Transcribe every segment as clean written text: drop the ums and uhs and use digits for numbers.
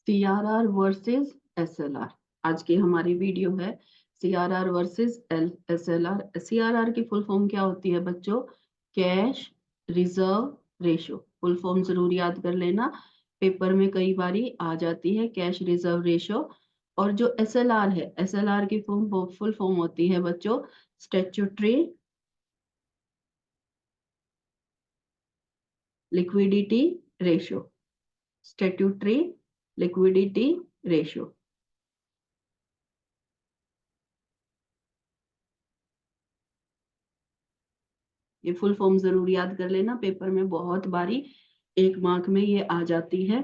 CRR versus SLR. आज की हमारी वीडियो है सीआरआर वर्सेस एसएलआर। सीआरआर की फुल फॉर्म क्या होती है बच्चों? Cash reserve ratio. Full form जरूर याद कर लेना, पेपर में कई बारी आ जाती है कैश रिजर्व रेशो। और जो एसएलआर है, एसएलआर की फुल फॉर्म होती है बच्चों statutory liquidity ratio. Statutory liquidity ratio. ये फुल फॉर्म जरूर याद कर लेना, पेपर में बहुत बारी 1 मार्क में ये आ जाती है।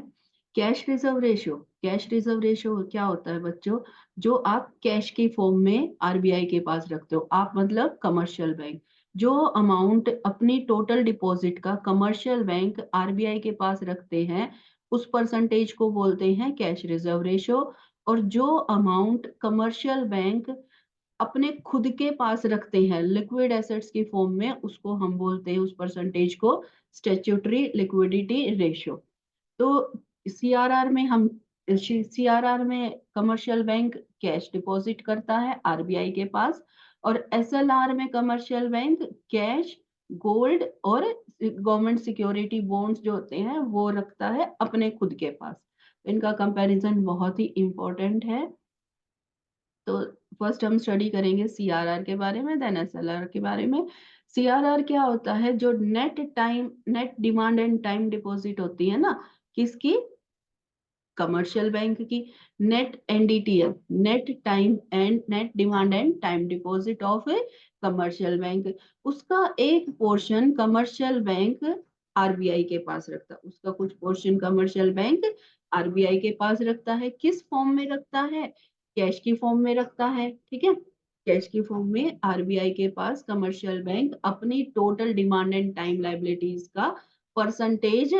Cash reserve ratio. Cash reserve ratio क्या होता है बच्चों? जो आप कैश की फॉर्म में आरबीआई के पास रखते हो, आप मतलब कमर्शियल बैंक, जो अमाउंट अपनी टोटल डिपॉजिट का कमर्शियल बैंक आरबीआई के पास रखते हैं, उस परसेंटेज को बोलते हैं कैश रिजर्व रेशो। और जो अमाउंट कमर्शियल बैंक अपने खुद के पास रखते हैं लिक्विड एसेट्स की फॉर्म में, उसको हम बोलते हैं, उस परसेंटेज को स्टैट्यूटरी लिक्विडिटी रेशियो। तो सीआरआर में हम सीआरआर में कमर्शियल बैंक कैश डिपॉजिट करता है आरबीआई के पास, और एसएलआर में कमर्शियल बैंक कैश, गोल्ड और गवर्नमेंट सिक्योरिटी बॉन्ड्स जो होते हैं वो रखता है अपने खुद के पास। इनका कंपैरिजन बहुत ही इंपॉर्टेंट है। तो फर्स्ट हम स्टडी करेंगे सीआरआर के बारे में, देन एसएलआर के बारे में। सीआरआर क्या होता है? जो net demand and time deposit होती है ना, किसकी? कमर्शियल बैंक की। Net NDTL, net time and net demand and time deposit of A commercial bank, उसका एक पोर्शन कमर्शियल बैंक आरबीआई के पास रखता है। उसका कुछ पोर्शन कमर्शियल बैंक आरबीआई के पास रखता है। किस फॉर्म में रखता है? कैश की फॉर्म में रखता है। ठीक है, कैश की फॉर्म में आरबीआई के पास कमर्शियल बैंक अपनी total demand and time liabilities का परसेंटेज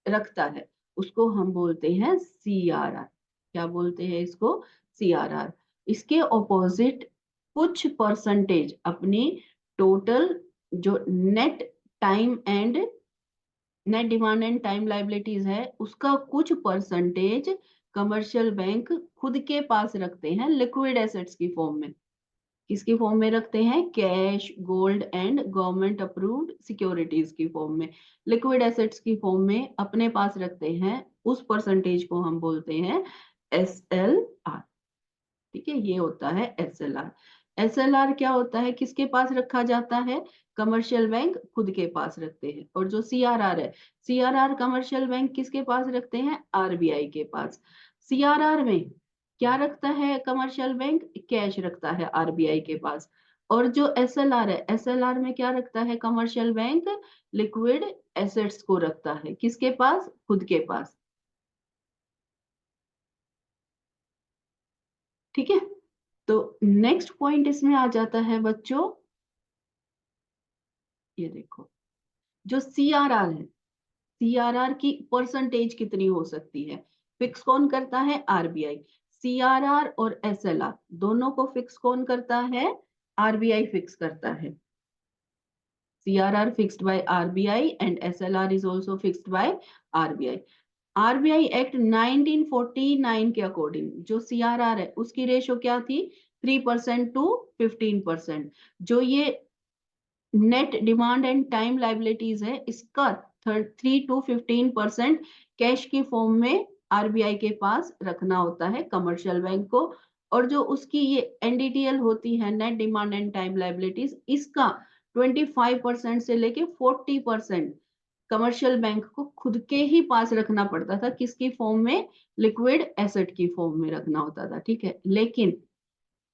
रखता है, उसको हम बोलते हैं सीआरआर। क्या बोलते हैं इसको? सीआरआर। इसके ऑपोजिट कुछ परसेंटेज अपनी टोटल जो net demand and time liabilities है, उसका कुछ परसेंटेज कमर्शियल बैंक खुद के पास रखते हैं लिक्विड एसेट्स की फॉर्म में। किसकी फॉर्म में रखते हैं? Cash, gold and government approved securities की फॉर्म में, लिक्विड एसेट्स की फॉर्म में अपने पास रखते हैं। उस परसेंटेज को हम बोलते हैं एसएलआर। ठीक है, ये होता है एसएलआर। एसएलआर क्या होता है? किसके पास रखा जाता है? कमर्शियल बैंक खुद के पास रखते हैं। और जो सीआरआर है, सीआरआर कमर्शियल बैंक किसके पास रखते हैं? आरबीआई के पास। सीआरआर में क्या रखता है कमर्शियल बैंक? कैश रखता है आरबीआई के पास। और जो एसएलआर है, एसएलआर में क्या रखता है कमर्शियल बैंक? लिक्विड एसेट्स को रखता है। किसके पास? खुद के पास। ठीक है, तो नेक्स्ट पॉइंट इसमें आ जाता है बच्चों, ये देखो, जो सीआरआर है, सीआरआर की परसेंटेज कितनी हो सकती है, फिक्स कौन करता है? आरबीआई। सीआरआर और एसएलआर दोनों को फिक्स कौन करता है? आरबीआई फिक्स करता है। CRR fixed by RBI and SLR is also fixed by RBI. RBI act 1949 के अकॉर्डिंग जो सीआरआर है उसकी रेशो क्या थी? 3% टू 15%। जो ये net demand and time liabilities है, इसका 3 to 15% कैश की फॉर्म में आरबीआई के पास रखना होता है कमर्शियल बैंक को। और जो उसकी ये एनडीटीएल होती है, net demand and time liabilities, इसका 25% से लेके 40% कमर्शियल बैंक को खुद के ही पास रखना पड़ता था। किसकी फॉर्म में? लिक्विड एसेट की फॉर्म में रखना होता था। ठीक है, लेकिन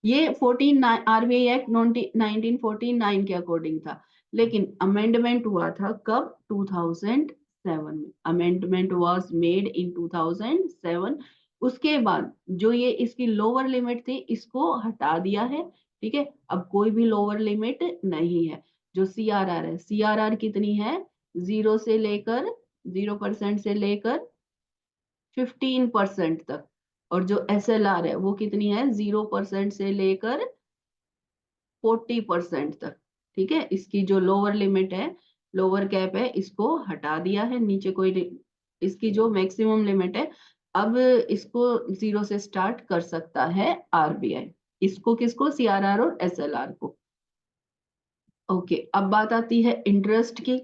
ये 49 आरबीआई एक्ट 1949 के अकॉर्डिंग था, लेकिन अमेंडमेंट हुआ था कब? 2007 में। Amendment was made in 2007। उसके बाद जो ये इसकी लोअर लिमिट थी, इसको हटा दिया है। ठीक है, अब कोई भी लोअर लिमिट नहीं है। जो सीआरआर है, सीआरआर कितनी है? 0% से लेकर 15% तक। और जो एसएलआर है वो कितनी है? 0% से लेकर 40% तक। ठीक है, इसकी जो लोअर लिमिट है, लोअर कैप है, इसको हटा दिया है। नीचे कोई इसकी जो मैक्सिमम लिमिट है अब इसको 0 से स्टार्ट कर सकता है आरबीआई। इसको किसको? सीआरआर और एसएलआर को। ओके, अब बात आती है इंटरेस्ट की।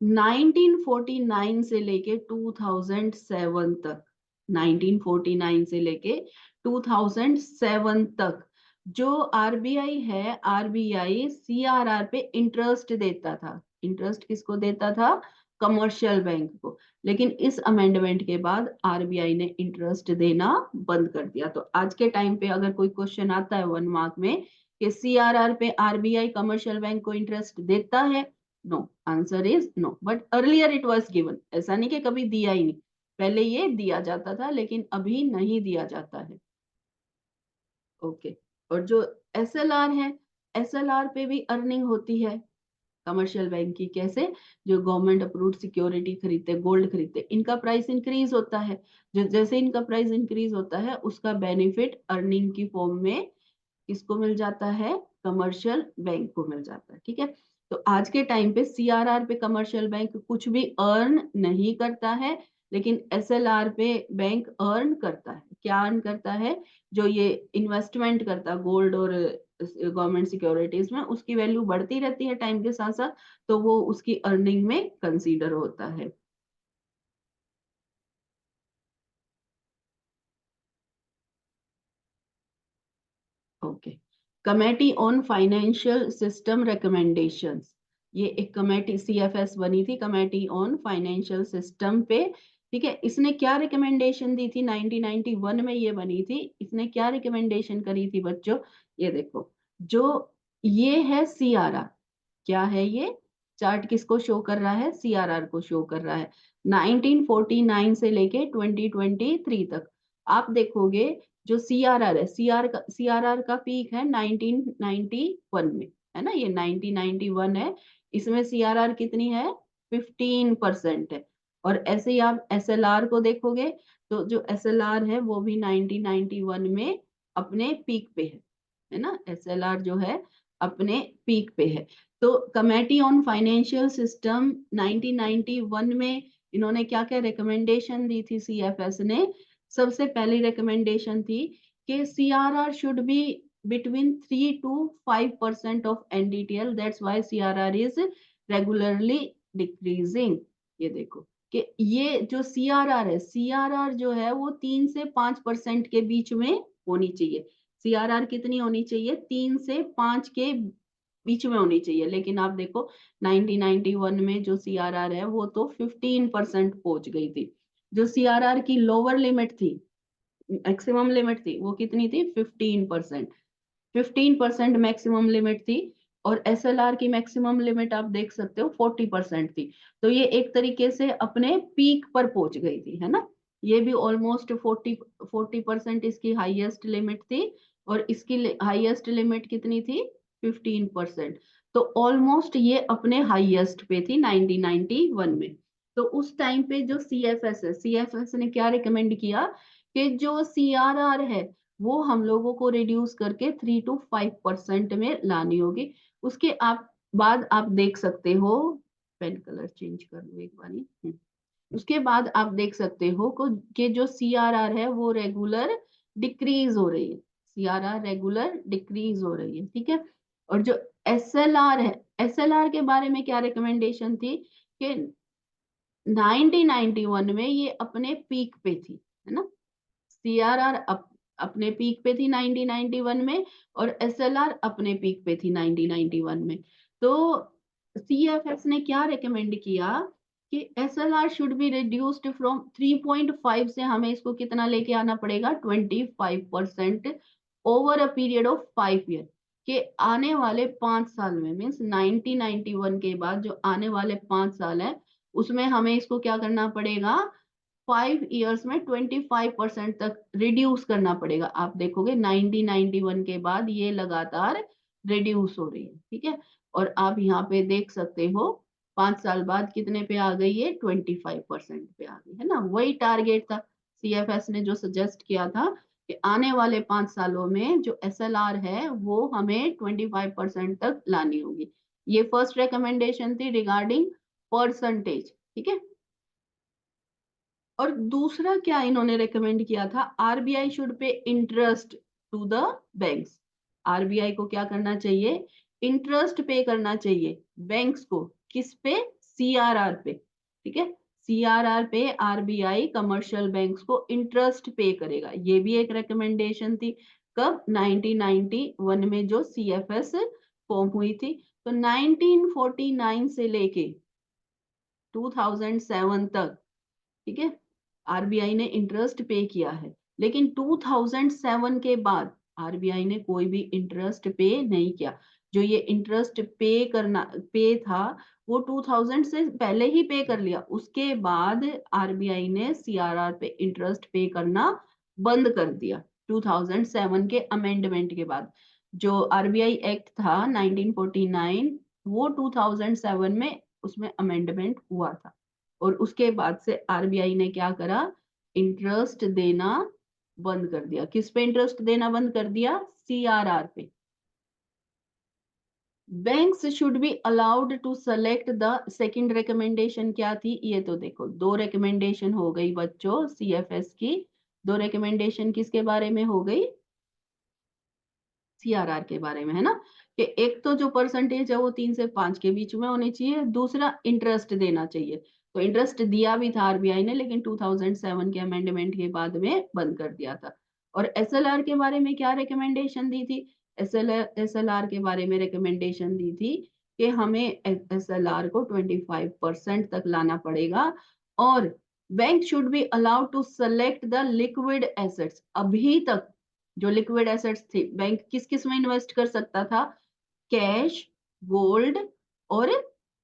1949 से लेके 2007 तक, 1949 से लेके 2007 तक जो आरबीआई है, आरबीआई सीआरआर पे इंटरेस्ट देता था। इंटरेस्ट किसको देता था? कमर्शियल बैंक को। लेकिन इस अमेंडमेंट के बाद आरबीआई ने इंटरेस्ट देना बंद कर दिया। तो आज के टाइम पे अगर कोई क्वेश्चन आता है 1 मार्क में कि सीआरआर पे आरबीआई कमर्शियल बैंक को इंटरेस्ट देता है, no, answer is no. But earlier it was given, ऐसा नहीं कि कभी दिया ही नहीं, पहले ये दिया जाता था लेकिन अभी नहीं दिया जाता है। ओके, और जो एसएलआर है, एसएलआर पे भी अर्निंग होती है कमर्शियल बैंक की। कैसे? जो गवर्नमेंट अप्रूव्ड सिक्योरिटी खरीदते, गोल्ड खरीदते, इनका प्राइस इंक्रीज होता है। जो जैसे इनका प्राइस इंक्रीज होता है उसका बेनिफिट अर्निंग की फॉर्म में किसको मिल जाता है? कमर्शियल बैंक को मिल जाता है। ठीक है, तो आज के टाइम पे सीआरआर पे कमर्शियल बैंक कुछ भी अर्न नहीं करता है, लेकिन एसएलआर पे बैंक अर्न करता है। क्या अर्न करता है? जो ये इन्वेस्टमेंट करता है गोल्ड और गवर्नमेंट सिक्योरिटीज में, उसकी वैल्यू बढ़ती रहती है टाइम के साथ साथ, तो वो उसकी अर्निंग में कंसीडर होता है। Okay, committee on financial system recommendations. ये एक कमेटी सीएफएस बनी थी, कमेटी ऑन फाइनेंशियल सिस्टम पे। ठीक है, इसने क्या रिकमेंडेशन दी थी? 1991 में ये बनी थी। इसने क्या रिकमेंडेशन करी थी बच्चों? ये देखो, जो ये है सीआरआर, क्या है ये? चार्ट किसको शो कर रहा है? सीआरआर को शो कर रहा है। 1949 से लेके 2023 तक आप देखोगे, जो सीआरआर है, सीआरआर का पीक है 1991 में, है ना, ये 1991 है। इसमें सीआरआर कितनी है? 15% है। और ऐसे ही आप एसएलआर को देखोगे, तो जो एसएलआर है वो भी 1991 में अपने पीक पे है ना, एसएलआर जो है अपने पीक पे है। तो कमेटी ऑन फाइनेंशियल सिस्टम 1991 में इन्होंने क्या क्या रिकमेंडेशन दी थी? सीएफएस ने सबसे पहली रिकमेंडेशन थी कि CRR should be between 3 to 5% of NDTL. That's why CRR is regularly decreasing. ये देखो कि ये जो सीआरआर है, सीआरआर जो है वो 3 से 5% के बीच में होनी चाहिए। सीआरआर कितनी होनी चाहिए? 3 से 5 के बीच में होनी चाहिए। लेकिन आप देखो 1991 में जो सीआरआर है वो तो 15% पहुंच गई थी। जो सीआरआर की लोअर लिमिट थी, मैक्सिमम लिमिट थी, वो कितनी थी? 15%। 15% मैक्सिमम लिमिट थी। और एसएलआर की मैक्सिमम लिमिट आप देख सकते हो 40% थी। तो ये एक तरीके से अपने पीक पर पहुंच गई थी, है ना। ये भी ऑलमोस्ट 40% इसकी हाईएस्ट लिमिट थी। और इसकी हाईएस्ट लिमिट कितनी थी? 15%। तो ऑलमोस्ट ये अपने हाईएस्ट पे थी 1991 में। तो उस टाइम पे जो सीएफएस है, सीएफएस ने क्या रिकमेंड किया कि जो सीआरआर है वो हम लोगों को रिड्यूस करके 3 to 5% में लानी होगी। उसके आप बाद आप देख सकते हो, पेन कलर चेंज कर लो एक बारी। उसके बाद आप देख सकते हो कि जो सीआरआर है वो रेगुलर डिक्रीज हो रही है। सीआरआर रेगुलर डिक्रीज हो रही है। ठीक है, और जो एसएलआर है, एसएलआर के बारे में क्या रिकमेंडेशन थी कि 1991 में ये अपने पीक पे थी, है ना। सीआरआर अपने पीक पे थी 1991 में, और एसएलआर अपने पीक पे थी 1991 में। तो सीएफएस ने क्या रिकमेंड किया कि SLR should be reduced from 3.5 से हमें इसको कितना लेके आना पड़ेगा? 25% over a period of 5 year. के आने वाले 5 साल में, मीन्स 1991 के बाद जो आने वाले 5 साल है उसमें हमें इसको क्या करना पड़ेगा? 5 इयर्स में 25% तक रिड्यूस करना पड़ेगा। आप देखोगे 1991 के बाद ये लगातार रिड्यूस हो रही है। ठीक है, और आप यहाँ पे देख सकते हो 5 साल बाद कितने पे आ गई है? 25% पे आ गई, है ना। वही टारगेट था सीएफएस ने जो सजेस्ट किया था कि आने वाले 5 सालों में जो एसएलआर है वो हमें 25% तक लानी होगी। ये फर्स्ट रिकमेंडेशन थी रिगार्डिंग परसेंटेज। ठीक है, और दूसरा क्या इन्होंने रेकमेंड किया था, RBI should pay interest to the banks. RBI को क्या करना चाहिए, इंटरेस्ट पे करना चाहिए बैंक्स को। किस पे, सीआरआर पे, ठीक है। सीआरआर पे आरबीआई कमर्शियल बैंक्स को इंटरेस्ट पे करेगा, ये भी एक रिकमेंडेशन थी। कब, 1991 में जो सीएफएस फॉर्म हुई थी। तो 1949 से लेके 2007 तक, ठीक है, आरबीआई ने इंटरेस्ट पे किया है। लेकिन 2007 के बाद आरबीआई ने कोई भी इंटरेस्ट पे नहीं किया। जो ये इंटरेस्ट पे था, वो 2000 से पहले ही पे कर लिया। उसके बाद आरबीआई ने सीआरआर पे इंटरेस्ट पे करना बंद कर दिया 2007 के अमेंडमेंट के बाद। जो आरबीआई एक्ट था 1949, वो 2007 में उसमें अमेंडमेंट हुआ था। और उसके बाद से आरबीआई ने क्या करा, इंटरेस्ट देना बंद कर दिया। किस पे इंटरेस्ट देना बंद कर दिया, सीआरआर पे। Banks should be allowed to select the, second recommendation क्या थी, ये तो देखो दो रिकमेंडेशन हो गई बच्चों सीएफएस की। दो रिकमेंडेशन किसके बारे में हो गई, सीआरआर के बारे में, है ना। कि एक तो जो परसेंटेज है वो 3 से 5 के बीच में होनी चाहिए, दूसरा इंटरेस्ट देना चाहिए। तो इंटरेस्ट दिया भी था आरबीआई ने, लेकिन 2007 के अमेंडमेंट के बाद में बंद कर दिया था। और एसएलआर के बारे में क्या रिकमेंडेशन दी थी, एसएलआर के बारे में रिकमेंडेशन दी थी कि हमें एसएलआर को 25% तक लाना पड़ेगा। और bank should be allowed to select the liquid assets. अभी तक जो लिक्विड एसेट्स थे, बैंक किस किस में इन्वेस्ट कर सकता था, कैश, गोल्ड और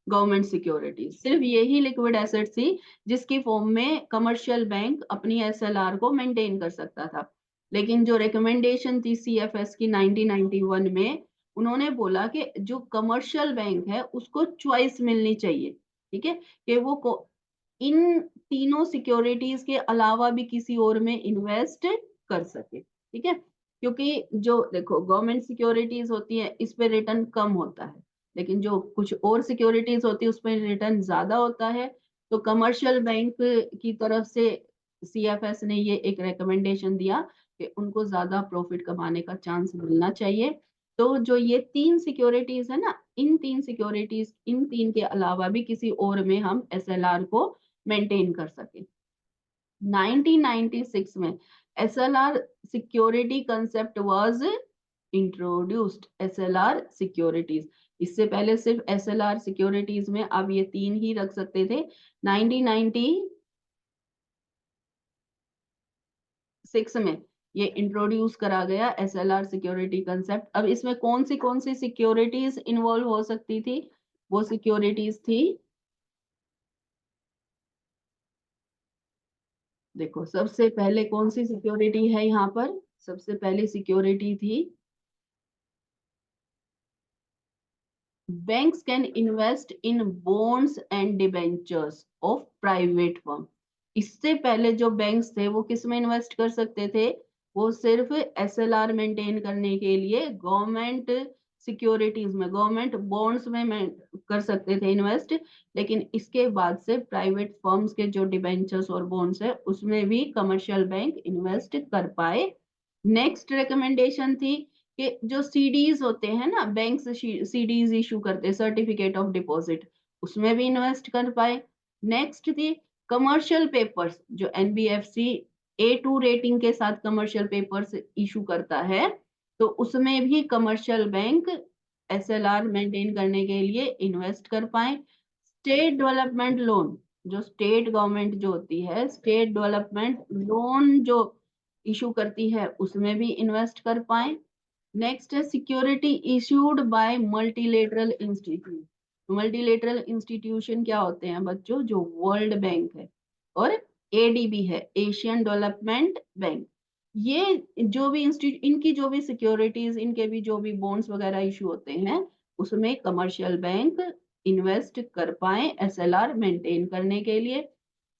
गवर्नमेंट सिक्योरिटीज। सिर्फ यही लिक्विड एसेट्स थी जिसकी फॉर्म में कमर्शियल बैंक अपनी एसएलआर को मेंटेन कर सकता था। लेकिन जो रिकमेंडेशन थी सीएफएस की 1991 में, उन्होंने बोला कि जो कमर्शियल बैंक है उसको चॉइस मिलनी चाहिए, ठीक है, कि वो इन तीनों सिक्योरिटीज के अलावा भी किसी और में इन्वेस्ट कर सके, ठीक है। क्योंकि जो देखो गवर्नमेंट सिक्योरिटीज होती है इस पे रिटर्न कम होता है, लेकिन जो कुछ और सिक्योरिटीज होती है उसमें रिटर्न ज्यादा होता है। तो कमर्शियल बैंक की तरफ से सीएफएस ने ये एक रिकमेंडेशन दिया कि उनको ज्यादा प्रॉफिट कमाने का चांस मिलना चाहिए। तो जो ये तीन सिक्योरिटीज है ना, इन तीन सिक्योरिटीज, इन तीन के अलावा भी किसी और में हम एसएलआर को मेंटेन कर सके। 1996 में SLR security concept was introduced, SLR securities. इससे पहले सिर्फ एसएलआर सिक्योरिटीज में आप ये तीन ही रख सकते थे। 1996 में ये इंट्रोड्यूस करा गया एसएलआर सिक्योरिटी कंसेप्ट। अब इसमें कौन सी सिक्योरिटीज इन्वॉल्व हो सकती थी, वो सिक्योरिटीज थी, देखो सबसे पहले कौन सी सिक्योरिटी है यहाँ पर, सबसे पहली सिक्योरिटी थी, banks can invest in bonds and debentures of private firm। इससे पहले जो बैंक्स थे वो किस में इन्वेस्ट कर सकते थे, वो सिर्फ एसएलआर मेंटेन करने के लिए गवर्नमेंट सिक्योरिटीज में, गवर्नमेंट बॉन्ड्स में कर सकते थे इन्वेस्ट। लेकिन इसके बाद से प्राइवेट फर्म्स के जो डिबेंचर्स और बॉन्ड्स है उसमें भी कमर्शियल बैंक इन्वेस्ट कर पाए। नेक्स्ट रिकमेंडेशन थी कि जो सीडीज होते हैं ना, बैंक सीडीज इशू करते हैं, सर्टिफिकेट ऑफ डिपॉजिट, उसमें भी इन्वेस्ट कर पाए। नेक्स्ट थी कमर्शियल पेपर्स, जो एनबीएफसी A2 रेटिंग के साथ कमर्शियल पेपर्स इशू करता है, तो उसमें भी कमर्शियल बैंक एसएलआर मेंटेन करने के लिए इन्वेस्ट कर पाए। स्टेट डेवलपमेंट लोन, जो स्टेट गवर्नमेंट जो होती है, स्टेट डेवलपमेंट लोन जो इशू करती है उसमें भी इन्वेस्ट कर पाए। नेक्स्ट है security issued by multilateral institute. Multilateral institution क्या होते हैं बच्चों, जो वर्ल्ड बैंक है और एडीबी है, एशियन डेवलपमेंट बैंक। ये जो भी इंस्टीट्यूट, इनकी जो भी सिक्योरिटीज, इनके भी जो भी बॉन्ड्स वगैरह इशू होते हैं उसमें कमर्शियल बैंक इन्वेस्ट कर पाए एसएलआर मेंटेन करने के लिए।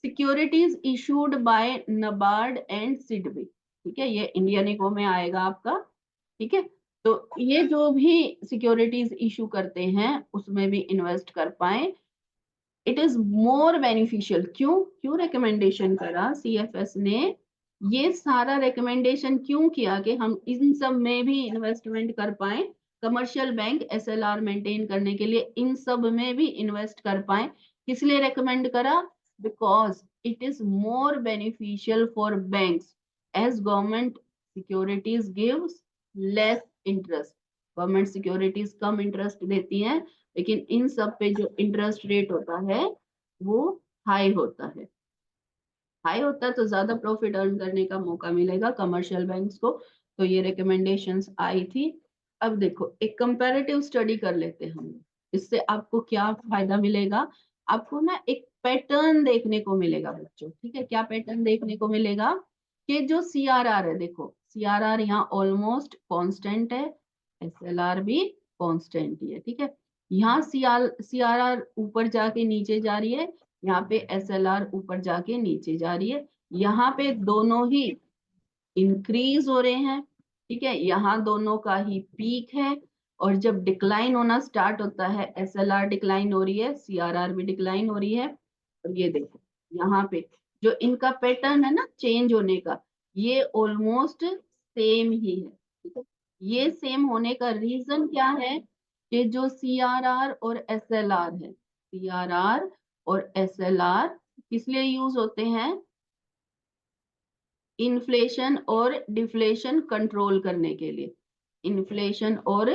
Securities issued by NABARD and SIDBI, ठीक है, ये इंडियन इको में आएगा आपका, ठीक है। तो ये जो भी सिक्योरिटीज इशू करते हैं उसमें भी इन्वेस्ट कर पाए। It is more beneficial. क्यों रिकमेंडेशन करा सीएफएस ने? ये सारा रिकमेंडेशन क्यों किया कि हम इन सब में भी इन्वेस्टमेंट कर पाए, कमर्शियल बैंक एसएलआर मेंटेन करने के लिए इन सब में भी इन्वेस्ट कर पाए। किस लिए रेकमेंड करा? Because it is more beneficial for banks as government securities gives less interest. Government securities कम इंटरेस्ट देती हैं, लेकिन इन सब पे जो इंटरेस्ट रेट होता है वो हाई होता है। हाई होता है तो ज्यादा प्रॉफिट अर्न करने का मौका मिलेगा कमर्शियल बैंक्स को। तो ये रिकमेंडेशंस आई थी। अब देखो एक कंपैरेटिव स्टडी कर लेते हैं हम। इससे आपको क्या फायदा मिलेगा? आपको ना एक पैटर्न देखने को मिलेगा बच्चों। ठीक है, क्या पैटर्न देखने को मिलेगा? कि जो सीआरआर है, देखो सीआरआर यहाँ ऑलमोस्ट कांस्टेंट है, एसएलआर भी कांस्टेंट ही है। ठीक है, यहाँ सीआरआर ऊपर जाके नीचे जा रही है, यहाँ पे एसएलआर ऊपर जाके नीचे जा रही है। यहाँ पे दोनों ही इंक्रीज हो रहे हैं। ठीक है, यहाँ दोनों का ही पीक है। और जब डिक्लाइन होना स्टार्ट होता है, एसएलआर डिक्लाइन हो रही है, सीआरआर भी डिक्लाइन हो रही है। और ये देखो यहाँ पे जो इनका पैटर्न है ना चेंज होने का, ये ऑलमोस्ट सेम ही है। ठीक है, ये सेम होने का रीजन क्या है? कि जो सीआरआर और एसएलआर है, सीआरआर और एसएलआर किस लिए यूज होते हैं? इन्फ्लेशन और डिफ्लेशन कंट्रोल करने के लिए। इन्फ्लेशन और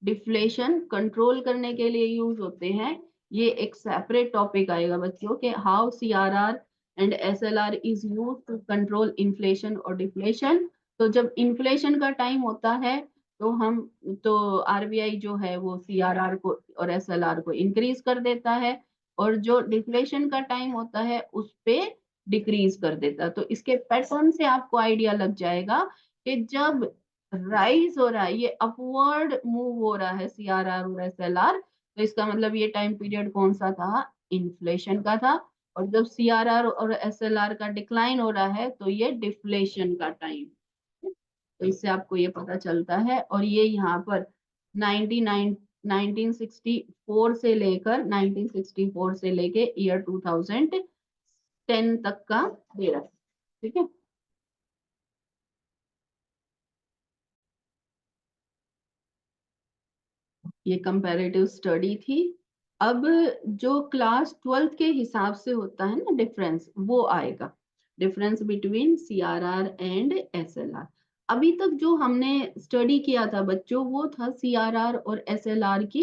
डिफ्लेशन कंट्रोल करने के लिए यूज होते हैं। ये एक सेपरेट टॉपिक आएगा बच्चों के how CRR and SLR is use to control inflation और डिफ्लेशन। तो जब इन्फ्लेशन का टाइम होता है तो हम तो आरबीआई जो है वो सीआरआर को और एसएलआर को इंक्रीज कर देता है, और जो डिफ्लेशन का टाइम होता है उस पे डिक्रीज कर देता है। तो इसके पैटर्न से आपको आइडिया लग जाएगा कि जब राइज हो रहा है, ये अपवर्ड मूव हो रहा है सीआरआर और एसएलआर, तो इसका मतलब ये टाइम पीरियड कौन सा था? इन्फ्लेशन का था। और जब सीआरआर और एसएलआर का डिक्लाइन हो रहा है तो ये डिफ्लेशन का टाइम। तो इससे आपको ये पता चलता है। और ये यहाँ पर 99 1964 से लेकर 1964 से लेके ईयर 2010 तक का दे रहा है। ठीक है, ये कंपैरेटिव स्टडी थी। अब जो क्लास 12th के हिसाब से होता है ना डिफरेंस, वो आएगा, difference between CRR and SLR. अभी तक जो हमने स्टडी किया था बच्चों, वो था सीआरआर और एसएलआर की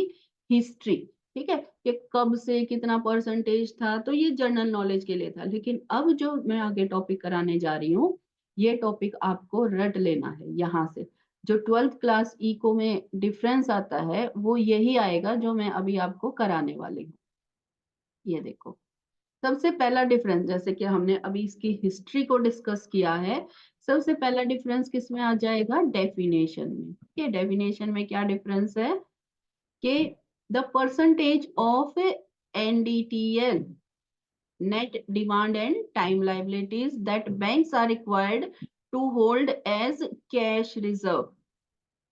हिस्ट्री। ठीक है, कि कब से कितना परसेंटेज था, तो ये जनरल नॉलेज के लिए था। लेकिन अब जो मैं आगे टॉपिक कराने जा रही हूँ, ये टॉपिक आपको रट लेना है यहाँ से। जो 12th क्लास इको में डिफरेंस आता है वो यही आएगा जो मैं अभी आपको कराने वाली हूँ। ये देखो, सबसे पहला डिफरेंस, जैसे कि हमने अभी इसकी हिस्ट्री को डिस्कस किया है, सबसे पहला डिफरेंस किस में आ जाएगा? डेफिनेशन में। ठीक है, डेफिनेशन में क्या डिफरेंस है? कि the percentage of NDTL, net demand and time liabilities, that banks are required to hold as cash reserve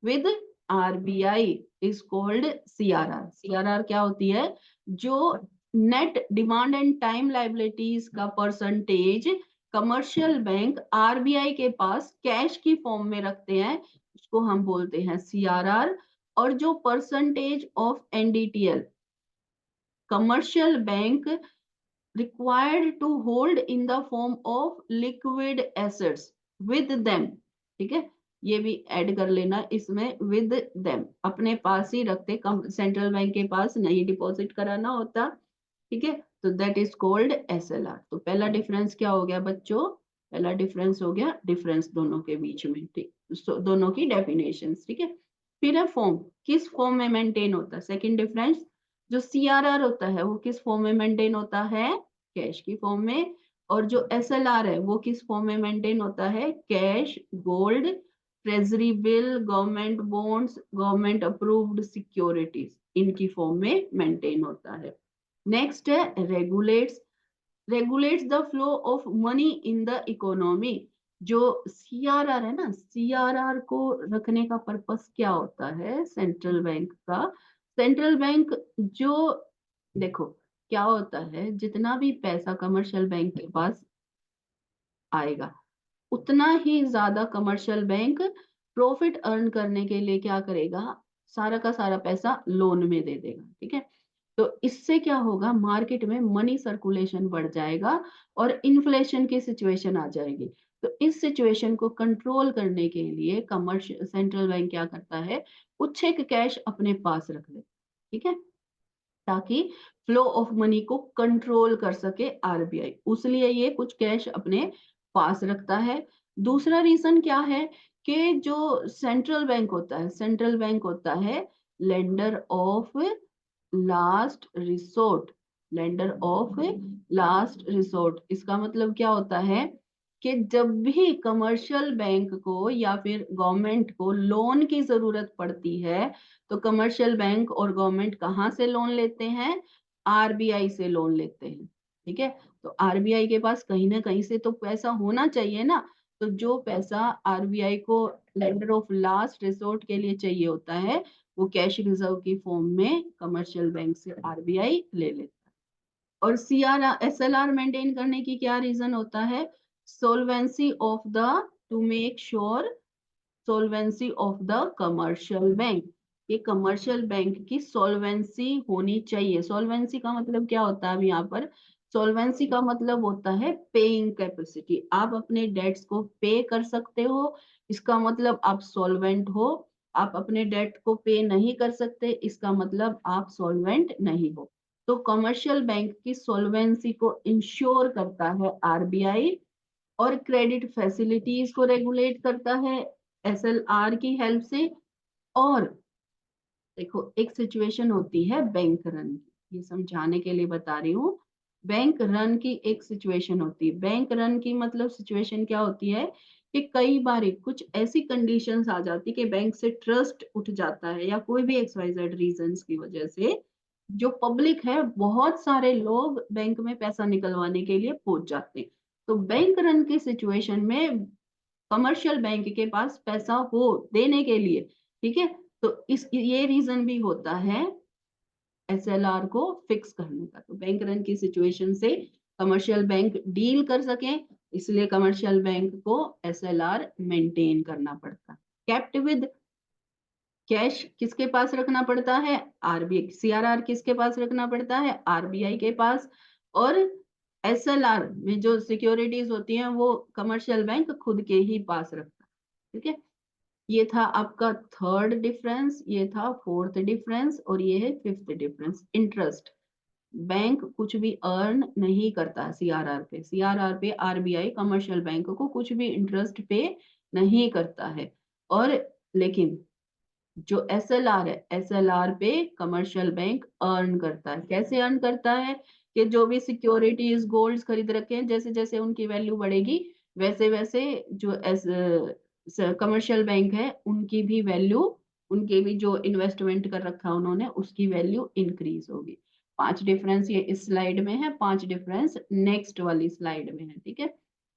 with RBI is called CRR। CRR क्या होती है? जो net demand and time liabilities का percentage commercial bank RBI के पास cash की form में रखते हैं, उसको हम बोलते हैं सीआरआर। और जो percentage of NDTL commercial bank required to hold in the form of liquid assets with them। ठीक है, ये भी ऐड कर लेना इसमें, with them, अपने पास ही रखते, कम सेंट्रल बैंक के पास नहीं डिपॉजिट कराना होता। ठीक है, तो दैट इज कॉल्ड एसएलआर। तो पहला डिफरेंस क्या हो गया बच्चों? पहला डिफरेंस हो गया डिफरेंस दोनों के बीच में। ठीक, दोनों की डेफिनेशन। ठीक है, फिर है फॉर्म, किस फॉर्म में मेंटेन होता है? सेकंड डिफरेंस, जो सीआरआर होता है वो किस फॉर्म में मेंटेन होता है? कैश की फॉर्म में। और जो एसएलआर है वो किस फॉर्म में मेंटेन होता है? Cash, gold, treasury bill, government bonds, government approved securities, इनकी फॉर्म में मेंटेन होता है। नेक्स्ट है regulates, regulates the flow of money in the economy. जो सीआरआर है ना, सीआरआर को रखने का पर्पस क्या होता है सेंट्रल बैंक का? सेंट्रल बैंक जो, देखो क्या होता है, जितना भी पैसा कमर्शियल बैंक के पास आएगा, उतना ही ज्यादा कमर्शियल बैंक प्रॉफिट अर्न करने के लिए क्या करेगा, सारा का सारा पैसा लोन में दे देगा। ठीक है, तो इससे क्या होगा, मार्केट में मनी सर्कुलेशन बढ़ जाएगा और इन्फ्लेशन की सिचुएशन आ जाएगी। तो इस सिचुएशन को कंट्रोल करने के लिए कमर्शियल सेंट्रल बैंक क्या करता है, कुछ एक कैश अपने पास रख ले। ठीक है, ताकि फ्लो ऑफ मनी को कंट्रोल कर सके आरबीआई, उसलिए ये कुछ कैश अपने पास रखता है। दूसरा रीजन क्या है कि जो सेंट्रल बैंक होता है, सेंट्रल बैंक होता है lender of last resort, lender of last resort. इसका मतलब क्या होता है कि जब भी कमर्शियल बैंक को या फिर गवर्नमेंट को लोन की जरूरत पड़ती है, तो कमर्शियल बैंक और गवर्नमेंट कहाँ से लोन लेते हैं, आरबीआई से लोन लेते हैं। ठीक है, तो आरबीआई के पास कहीं ना कहीं से तो पैसा होना चाहिए ना, तो जो पैसा आरबीआई को लेंडर ऑफ लास्ट रिसोर्ट के लिए चाहिए होता है, वो कैश रिजर्व की फॉर्म में कमर्शियल बैंक से आरबीआई ले लेता है। और सीआर एसएलआर मेंटेन करने की क्या रीजन होता है, solvency of the, to make sure solvency of the commercial bank. ये कमर्शियल बैंक की सोल्वेंसी होनी चाहिए। सोल्वेंसी का मतलब क्या होता है, अब यहाँ पर सोल्वेंसी का मतलब होता है पेइंग कैपेसिटी। आप अपने डेट्स को पे कर सकते हो, इसका मतलब आप सॉल्वेंट हो। आप अपने डेट को पे नहीं कर सकते, इसका मतलब आप सॉल्वेंट नहीं हो। तो कमर्शियल बैंक की सॉल्वेंसी को इंश्योर करता है आरबीआई, और क्रेडिट फैसिलिटीज को रेगुलेट करता है एसएलआर की हेल्प से। और देखो, एक सिचुएशन होती है बैंक रन की, ये समझाने के लिए बता रही हूँ। बैंक रन की एक सिचुएशन होती है, बैंक रन की मतलब सिचुएशन क्या होती है कि कई बार कुछ ऐसी कंडीशंस आ जाती कि बैंक से ट्रस्ट उठ जाता है, या कोई भी XYZ रीजंस की वजह से जो पब्लिक है, बहुत सारे लोग बैंक में पैसा निकलवाने के लिए पहुंच जाते हैं। तो बैंक रन की सिचुएशन में कमर्शियल बैंक के पास पैसा हो देने के लिए, ठीक है, तो इस ये रीजन भी होता है एसएलआर को फिक्स करने का। तो बैंक रन की सिचुएशन से कमर्शियल बैंक डील कर सके, इसलिए कमर्शियल बैंक को एसएलआर मेंटेन करना पड़ता है। केप्ट विद कैश किसके पास रखना पड़ता है, आरबीआई। सीआरआर किसके पास रखना पड़ता है, आरबीआई के पास। और एसएलआर में जो सिक्योरिटीज होती हैं वो कमर्शियल बैंक खुद के ही पास रखता है। ठीक है, ये था आपका थर्ड डिफरेंस, ये था फोर्थ डिफरेंस, और ये है फिफ्थ डिफरेंस। इंटरेस्ट, बैंक कुछ भी अर्न नहीं करता सीआरआर पे। सीआरआर पे आरबीआई कमर्शियल बैंक को कुछ भी इंटरेस्ट पे नहीं करता है। और लेकिन जो एसएलआर है, एसएलआर पे कमर्शियल बैंक अर्न करता है। कैसे अर्न करता है, कि जो भी सिक्योरिटीज गोल्ड्स खरीद रखे हैं, जैसे जैसे उनकी वैल्यू बढ़ेगी, वैसे वैसे जो कमर्शियल बैंक है उनकी भी वैल्यू, उनके भी जो इन्वेस्टमेंट कर रखा है उन्होंने, उसकी वैल्यू इंक्रीज होगी। 5 डिफरेंस ये इस स्लाइड में है, 5 डिफरेंस नेक्स्ट वाली स्लाइड में है। ठीक है,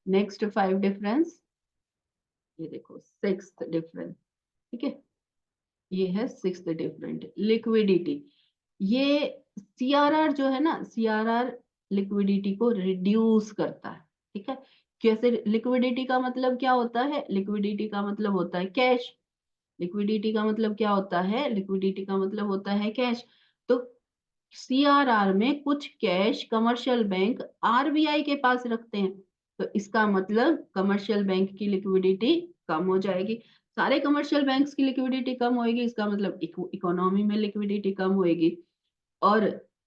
नेक्स्ट 5 डिफरेंस, ये देखो 6th डिफरेंस। ठीक है, ये है 6th डिफरेंट, लिक्विडिटी। ये सीआरआर जो है ना, सीआरआर लिक्विडिटी को रिड्यूस करता है। ठीक है, कैसे, लिक्विडिटी का मतलब क्या होता है, लिक्विडिटी का मतलब होता है कैश। लिक्विडिटी का मतलब क्या होता है, लिक्विडिटी का मतलब होता है कैश। तो सीआरआर में कुछ कैश कमर्शियल बैंक आरबीआई के पास रखते हैं, तो इसका मतलब कमर्शियल बैंक की लिक्विडिटी कम हो जाएगी। सारे कमर्शियल बैंक्स की लिक्विडिटी कम होगी, इसका मतलब इकोनॉमी में लिक्विडिटी कम होगी। और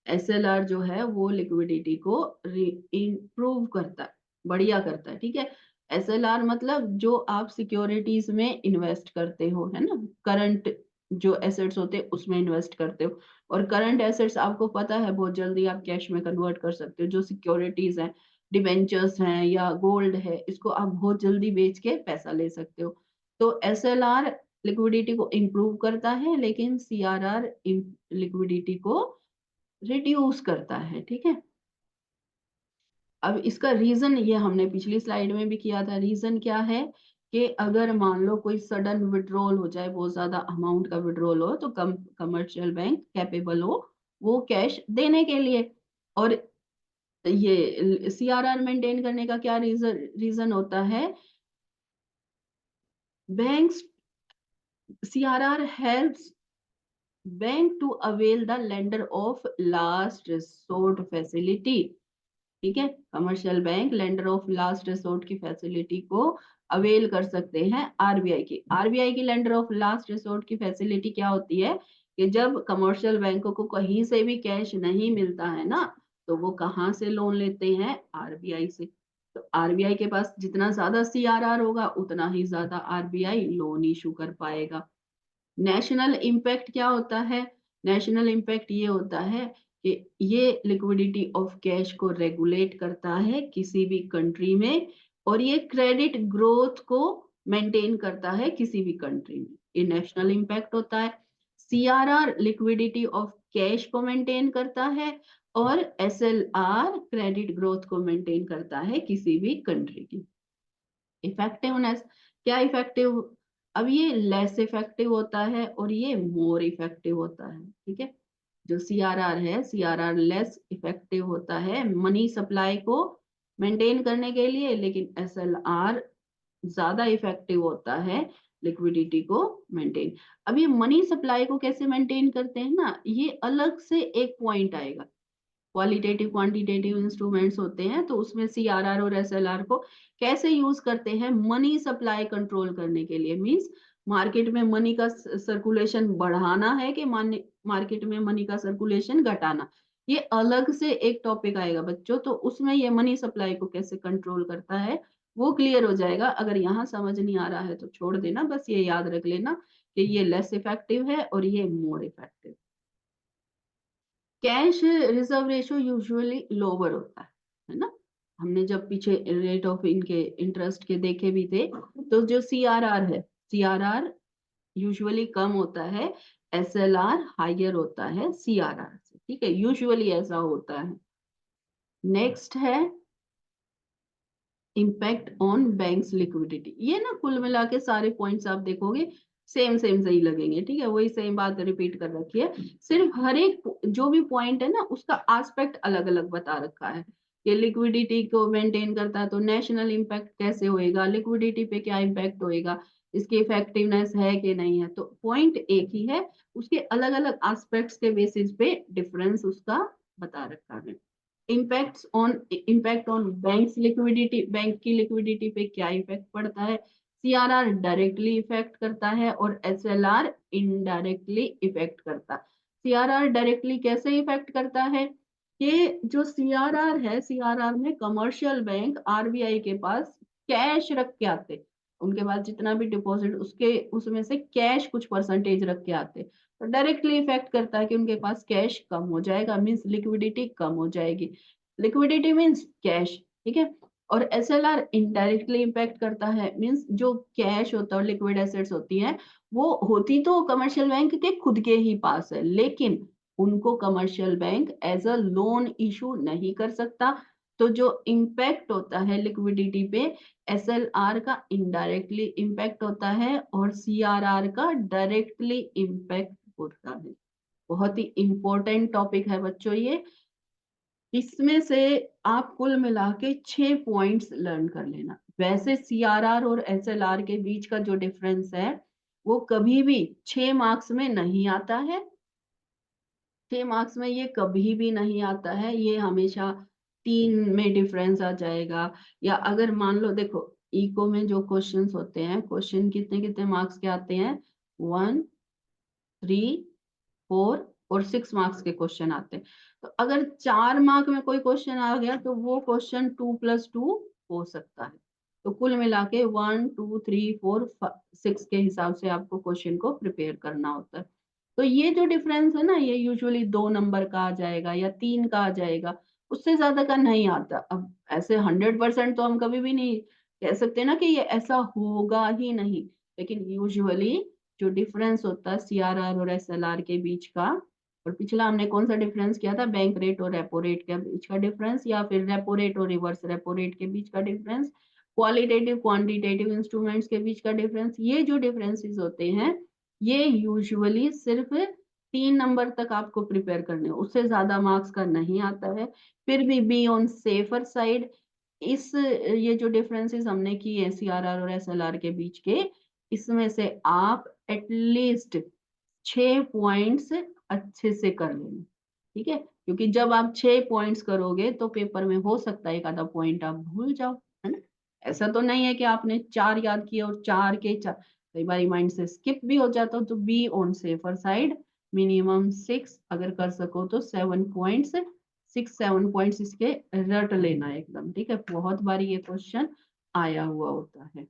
एसएलआर जो है वो लिक्विडिटी को इम्प्रूव करता है, बढ़िया करता है। ठीक है, एसएलआर मतलब जो आप सिक्योरिटीज में इन्वेस्ट करते हो, है ना, करंट जो एसेट्स होते हैं उसमें इन्वेस्ट करते हो। और करंट एसेट्स आपको पता है बहुत जल्दी आप कैश में कन्वर्ट कर सकते हो। जो सिक्योरिटीज हैं, डिबेंचर्स हैं या गोल्ड है, इसको आप बहुत जल्दी बेच के पैसा ले सकते हो। तो एसएलआर लिक्विडिटी को इम्प्रूव करता है, लेकिन सीआरआर लिक्विडिटी को रिड्यूस करता है। ठीक है, अब इसका रीजन ये हमने पिछली स्लाइड में भी किया था। रीजन क्या है कि अगर मान लो कोई सडन विड्रॉल हो जाए, बहुत ज्यादा अमाउंट का विड्रॉल हो, तो कमर्शियल बैंक कैपेबल हो वो कैश देने के लिए। और ये सीआरआर मेंटेन करने का क्या रीजन होता है? Banks, CRR helps bank to avail the lender of last resort facility. ठीक है, commercial bank lender of last resort की फैसिलिटी को अवेल कर सकते हैं आरबीआई की। आरबीआई की लेंडर ऑफ लास्ट रिसोर्ट की फैसिलिटी क्या होती है कि जब कमर्शियल बैंकों को कहीं से भी कैश नहीं मिलता है ना, तो वो कहाँ से लोन लेते हैं? आरबीआई से। तो आरबीआई के पास जितना ज्यादा सीआरआर होगा उतना ही ज्यादा आरबीआई लोन इशू कर पाएगा। नेशनल इम्पैक्ट क्या होता है? नेशनल इम्पैक्ट ये होता है कि ये लिक्विडिटी ऑफ कैश को रेगुलेट करता है किसी भी कंट्री में, और ये क्रेडिट ग्रोथ को मेंटेन करता है किसी भी कंट्री में। ये नेशनल इम्पैक्ट होता है। सीआरआर लिक्विडिटी ऑफ कैश को मेंटेन करता है, और एसएलआर क्रेडिट ग्रोथ को मेंटेन करता है किसी भी कंट्री की। इफेक्टिवनेस, क्या इफेक्टिव? अब ये लेस इफेक्टिव होता है और ये मोर इफेक्टिव होता है। ठीक है, जो सीआरआर है, सीआरआर लेस इफेक्टिव होता है मनी सप्लाई को मेंटेन करने के लिए, लेकिन एसएलआर ज्यादा इफेक्टिव होता है लिक्विडिटी को मेंटेन। अब ये मनी सप्लाई को कैसे मेंटेन करते हैं ना, ये अलग से एक पॉइंट आएगा। क्वालिटेटिव क्वांटिटेटिव इंस्ट्रूमेंट्स होते हैं, तो उसमें सीआरआर और एसएलआर को कैसे यूज करते हैं मनी सप्लाई कंट्रोल करने के लिए। मींस मार्केट में मनी का सर्कुलेशन बढ़ाना है कि मार्केट में मनी का सर्कुलेशन घटाना, ये अलग से एक टॉपिक आएगा बच्चों। तो उसमें ये मनी सप्लाई को कैसे कंट्रोल करता है वो क्लियर हो जाएगा। अगर यहाँ समझ नहीं आ रहा है तो छोड़ देना, बस ये याद रख लेना कि ये लेस इफेक्टिव है और ये more effective. Cash reserve ratio usually lower होता है ना। हमने जब पीछे रेट ऑफ इनके इंटरेस्ट के देखे भी थे, तो जो सीआरआर है, सीआरआर यूजुअली कम होता है, एसएलआर हायर होता है सीआरआर से। ठीक है, यूजुअली ऐसा होता है। नेक्स्ट है इम्पैक्ट ऑन बैंक्स लिक्विडिटी। ये ना कुल मिला के सारे पॉइंट्स आप देखोगे सेम सेम सही लगेंगे। ठीक है, वही सेम बात रिपीट कर रखी है, सिर्फ हर एक जो भी पॉइंट है ना उसका एस्पेक्ट अलग अलग बता रखा है कि लिक्विडिटी को मेंटेन करता है तो नेशनल इम्पैक्ट कैसे होएगा, लिक्विडिटी पे क्या इम्पैक्ट होएगा, इसकी इफेक्टिवनेस है कि नहीं है। तो पॉइंट एक ही है, उसके अलग अलग एस्पेक्ट्स के बेसिस पे डिफरेंस उसका बता रखा है। Impact on banks liquidity, bank की लिक्विडिटी पे क्या इफेक्ट पड़ता है? सीआरआर डायरेक्टली इफेक्ट करता है और एसएलआर इनडायरेक्टली इफेक्ट करता है। सीआरआर डायरेक्टली कैसे इफेक्ट करता है कि जो सीआरआर है, सीआरआर में कमर्शियल बैंक आरबीआई के पास कैश रख के आते, उनके पास जितना भी डिपॉजिट उसके उसमें से कैश कुछ परसेंटेज रख के आते, तो डायरेक्टली इफेक्ट करता है कि उनके पास कैश कम हो जाएगा, मीन्स लिक्विडिटी कम हो जाएगी। Liquidity means cash. ठीक है, और एसएलआर इनडायरेक्टली इम्पैक्ट करता है, मीन्स जो कैश होता है और लिक्विड एसेट्स होती है वो होती तो कमर्शियल बैंक के खुद के ही पास है, लेकिन उनको commercial bank as a loan issue नहीं कर सकता। तो जो इम्पैक्ट होता है लिक्विडिटी पे, एसएलआर का इनडायरेक्टली इम्पैक्ट होता है और सीआरआर का डायरेक्टली इम्पैक्ट होता है। बहुत ही इंपॉर्टेंट टॉपिक है बच्चों ये। इसमें से आप कुल मिला के 6 पॉइंट्स लर्न कर लेना। वैसे सीआरआर और एसएलआर के बीच का जो डिफरेंस है वो कभी भी 6 मार्क्स में नहीं आता है। 6 मार्क्स में ये कभी भी नहीं आता है, ये हमेशा 3 में डिफरेंस आ जाएगा। या अगर मान लो देखो इको में जो क्वेश्चंस होते हैं, क्वेश्चन कितने कितने मार्क्स के आते हैं? 1, 3, 4 और 6 मार्क्स के क्वेश्चन आते हैं। तो अगर 4 मार्क में कोई क्वेश्चन आ गया तो वो क्वेश्चन 2+2 हो सकता है। तो कुल मिला के 1, 2, 3, 4, 6 के हिसाब से आपको क्वेश्चन को प्रिपेयर करना होता है। तो ये जो डिफरेंस है ना, ये यूजुअली 2 नंबर का आ जाएगा या 3 का आ जाएगा, उससे ज्यादा का नहीं आता। अब ऐसे 100% तो हम कभी भी नहीं कह सकते ना कि ये ऐसा होगा ही नहीं, लेकिन यूजुअली जो डिफरेंस होता है सीआरआर और एसएलआर के बीच का, और पिछला हमने कौन सा डिफरेंस किया था? बैंक रेट और रेपो रेट के बीच का डिफरेंस, या फिर रेपो रेट और रिवर्स रेपो रेट के बीच का डिफरेंस, क्वालिटेटिव क्वांटिटेटिव इंस्ट्रूमेंट्स के बीच का डिफरेंस। ये जो डिफरेंसेस होते हैं ये यूजुअली सिर्फ 3 नंबर तक आपको प्रिपेयर करने हो, उससे ज्यादा मार्क्स का नहीं आता है, फिर भी बी ऑन सेफर साइड। इस ये जो डिफरेंसेस हमने की है सीआरआर और एसएलआर के बीच के, इसमें से आप एटलीस्ट 6 पॉइंट्स अच्छे से कर लेना, ठीक है, क्योंकि जब आप 6 पॉइंट्स करोगे तो पेपर में हो सकता है एक आधा पॉइंट आप भूल जाओ, है ना। ऐसा तो नहीं है कि आपने 4 याद किए और 4 के 4, कई बार माइंड से स्किप भी हो जाता हो, तो be on safer side, minimum 6, अगर कर सको तो 7 पॉइंट्स, 6-7 पॉइंट्स इसके रट लेना एकदम, ठीक है। बहुत बार ये क्वेश्चन आया हुआ होता है।